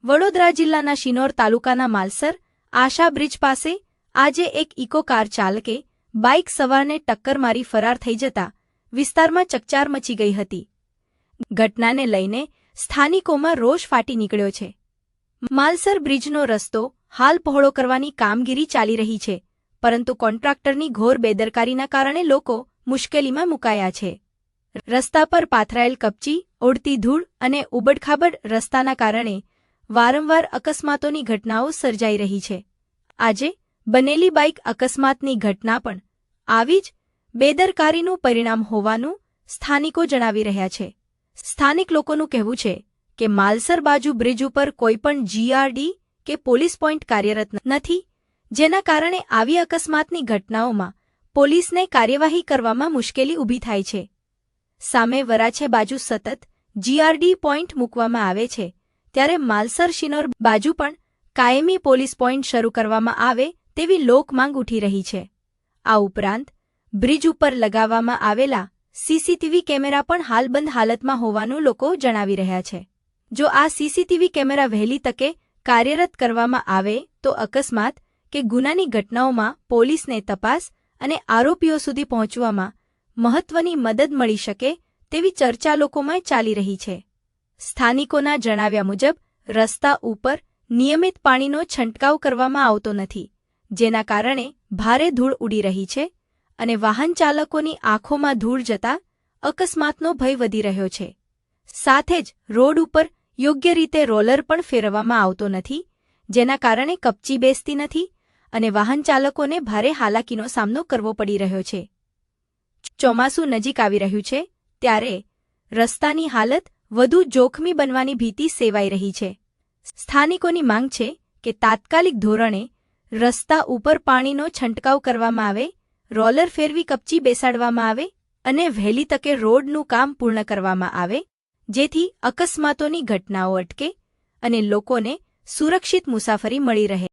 વડોદરા જિલ્લાના શિનોર તાલુકાના માલસર આશા બ્રિજ પાસે આજે એક ઇકો કાર ચાલકે બાઇક સવારને ટક્કર મારી ફરાર થઈ જતા વિસ્તારમાં ચકચાર મચી ગઈ હતી. ઘટનાને લઈને સ્થાનિકોમાં રોષ ફાટી નીકળ્યો છે. માલસર બ્રિજનો રસ્તો હાલ પહોળો કરવાની કામગીરી ચાલી રહી છે, પરંતુ કોન્ટ્રાક્ટરની ઘોર બેદરકારીના કારણે લોકો મુશ્કેલીમાં મુકાયા છે. રસ્તા પર પાથરાયેલ કપચી, ઉડતી ધૂળ અને ઉબડખાબડ રસ્તાના કારણે વારંવાર અકસ્માતોની ઘટનાઓ સર્જાઈ રહી છે. આજે બનેલી બાઇક અકસ્માતની ઘટના પણ આવી જ બેદરકારીનું પરિણામ હોવાનું સ્થાનિકો જણાવી રહ્યા છે. સ્થાનિક લોકોનું કહેવું છે કે માલસર બાજુ બ્રિજ ઉપર કોઈપણ જીઆરડી કે પોલીસ પોઇન્ટ કાર્યરત નથી, જેના કારણે આવી અકસ્માતની ઘટનાઓમાં પોલીસને કાર્યવાહી કરવામાં મુશ્કેલી ઊભી થાય છે. સામે વરાછે બાજુ સતત જીઆરડી પોઇન્ટ મૂકવામાં આવે છે, ત્યારે માલસર શિનોર બાજુ પણ કાયમી પોલીસ પોઇન્ટ શરૂ કરવામાં આવે તેવી લોકમાંગ ઉઠી રહી છે. આ ઉપરાંત બ્રિજ ઉપર લગાવવામાં આવેલા સીસીટીવી કેમેરા પણ હાલ બંધ હાલતમાં હોવાનું લોકો જણાવી રહ્યા છે. જો આ સીસીટીવી કેમેરા વહેલી તકે કાર્યરત કરવામાં આવે તો અકસ્માત કે ગુનાની ઘટનાઓમાં પોલીસને તપાસ અને આરોપીઓ સુધી પહોંચવામાં મહત્વની મદદ મળી શકે તેવી ચર્ચા લોકોમાં ચાલી રહી છે. સ્થાનિકોના જણાવ્યા મુજબ રસ્તા ઉપર નિયમિત પાણીનો છંટકાવ કરવામાં આવતો નથી, જેના કારણે ભારે ધૂળ ઉડી રહી છે અને વાહન ચાલકોની આંખોમાં ધૂળ જતા અકસ્માતનો ભય વધી રહ્યો છે. સાથે જ રોડ ઉપર યોગ્ય રીતે રોલર પણ ફેરવવામાં આવતો નથી, જેના કારણે કપચી બેસતી નથી અને વાહન ચાલકોને ભારે હાલાકીનો સામનો કરવો પડી રહ્યો છે. ચોમાસું નજીક આવી રહ્યું છે ત્યારે રસ્તાની હાલત વધુ જોખમી બનવાની ભીતિ સેવાઈ રહી છે. સ્થાનિકોની માંગ છે કે તાત્કાલિક ધોરણે રસ્તા ઉપર પાણીનો છંટકાવ કરવામાં આવે, રોલર ફેરવી કપચી બેસાડવામાં આવે અને વહેલી તકે રોડનું કામ પૂર્ણ કરવામાં આવે, જેથી અકસ્માતોની ઘટનાઓ અટકે અને લોકોને સુરક્ષિત મુસાફરી મળી રહે.